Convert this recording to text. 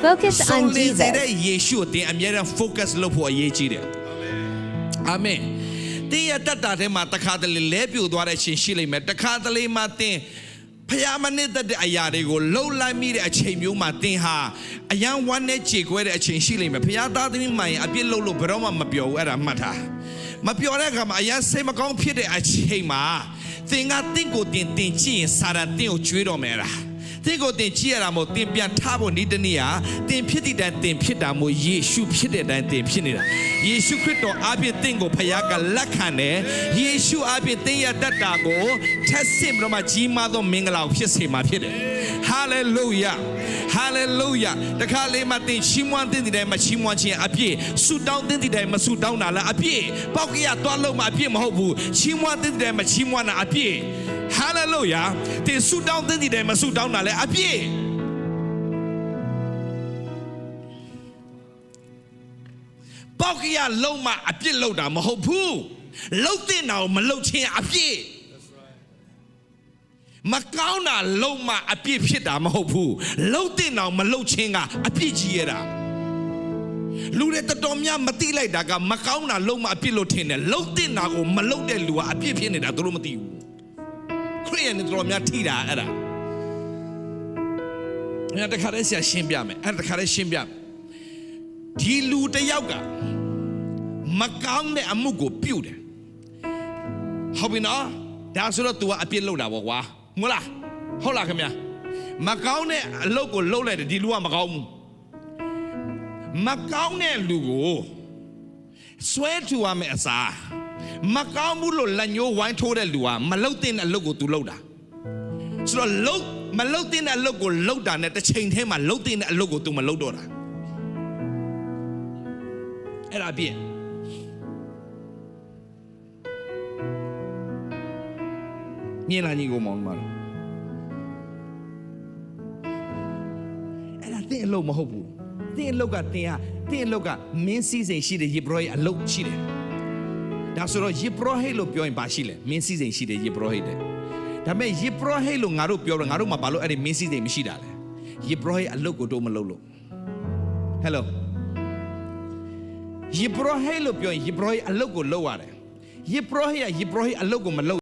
Focus on Jesus. ယေရှုတင်အမြဲတမ်း focus လုပ်ဖို့အရေးကြီးတယ်အာမင်တင်းရတတ်တာထဲမှာတခါတလေလဲပြိုသွားတဲ့အချိန်ရှိလိမ့်မယ်တခါတလေမှာတင်းဖျားမနစ်တဲ့အရာတွေကိုလှုပ်လိုက်မိတဲ့အချိန်မျိုးမှာတင်းဟာအယံဝမ်းနဲ့ကြေကွဲတဲ့အချိန်ရှိလိမ့်မယ်ဖျားသားသမီးမှန်ရင်အပြစ်လှုပ်လို့ဘယ်တော့မှမပြောဘူးအဲ့ဒါမှတ်ထားမပြောတဲ့အခါမှာအယံစိတ်မကောင်းဖြစ်တဲ့အချိန်မှာသင်ကတင့်ကိုတင်ကြည့်ရင်စာရန်တင့်ကိုကျွေးတော်မယ်လားသင်ကိုတင်ကြည့်ရတာမို့တင်ပြန်ထားဖို့နေ့တနေ့ဟာတင်ဖြစ်တဲ့တိုင်းတင်ဖြစ်တာမို့ယေရှုဖြစ်တဲ့တိုင်းတင်ဖြစ်နေတာယေရှုခရစ်တော်အားဖြင့်တင့်ကိုဖခင်ကလက်ခံတယ်ယေရှုအားဖြင့်တင်ရတတ်တာကိုထက်ဆင့်ပြီးတော့မှကြီးမားသောမင်္ဂလာကိုဖြစ်စေမှာဖြစ်တယ်ဟာလေလုယာဟာလေလုယာတခါလေးမှတင်ချီးမွမ်းတဲ့တိုင်းမှာချီးမွမ်းခြင်းအပြည့်ဆုတောင်းတဲ့တိုင်းမှာဆုတောင်းတာလားအပြည့်ပေါက်ကရသွားလို့မှအပြည့်မဟုတ်ဘူးချီးမွမ်းတဲ့တိုင်းမှာချီးမွမ်းတာအပြည့်ဟာလေလုယာတင်ဆုတောင်းတဲ့တိုင်းမှာဆုတောင်းတာလည်းအပြည့်ပေါက်ကရလုံးမှအပြည့်လောက်တာမဟုတ်ဘူးလောက်တဲ့nàoမလောက်ခြင်းအပြည့်မကောင်းတာလုံးမှအပြည့်ဖြစ်တာမဟုတ်ဘူးလောက်တဲ့nàoမလောက်ခြင်းကအပြည့်ကြီးရတာလူတွေတော်တော်များမသိလိုက်တာကမကောင်းတာလုံးမှအပြည့်လို့ထင်တယ်လောက်တဲ့nàoကိုမလောက်တဲ့လူကအပြည့်ဖြစ်နေတာသူတို့မသိဘူးခရိယန်တွေတော်တော်များထိတာအဲ့ဒါအဲ့ဒါတခါတည်းဆရာရှင်းပြမယ်အဲ့ဒါတခါတည်းရှင်းပြမယ်ဒီလူတယောက်ကမကောင်းတဲ့အမှုကိုပြုတ်တယ်ဟုတ်ပြီနော်ဒါဆိုတော့ तू ကအပြစ်လုပ်တာပေါ့ကွာမဟုတ်လားဟုတ်လားခင်ဗျာမကောင်းတဲ့အလုပ်ကိုလုပ်လိုက်တယ်ဒီလူကမကောင်းဘူးမကောင်းတဲ့လူကိုဆွဲထူရမယ့်အစားမကောင်းဘူးလို့လက်ညှိုးဝိုင်းထိုးတဲ့လူကမလုပ်တဲ့အလုပ်ကို तू လုပ်တာဆိုတော့မလုပ်တဲ့အလုပ်ကိုလုပ်တာနဲ့တစ်ချိန်တည်းမှာလုပ်တဲ့အလုပ်ကို तू မလုပ်တော့တာအဲ့ဒါပြည့်မြင်လာညီကိုမောင်မလို့အဲ့ဒါတဲ့အလုပ်မဟုတ်ဘူးတဲ့အလုပ်ကတဲ့အလုပ်ကမင်းစည်းစိမ်ရှိတဲ့ယေဘရဟိအလုပ်ရှိတယ်ဒါဆိုတော့ယေဘရဟိလို့ပြောရင်ဘာရှိလဲမင်းစည်းစိမ်ရှိတဲ့ယေဘရဟိတဲ့ဒါပေမဲ့ယေဘရဟိလို့ငါတို့ပြောတော့ငါတို့မှာဘာလို့အဲ့ဒီမင်းစည်းစိမ်မရှိတာလဲယေဘရဟိအလုပ်ကိုတော့မလုပ်လို့ဟယ်လိုယေဘရဟိလို့ပြောရင်ယေဘရဟိအလုပ်ကိုလုပ်ရတယ်ယေဘရဟိအလုပ်ကိုမလုပ်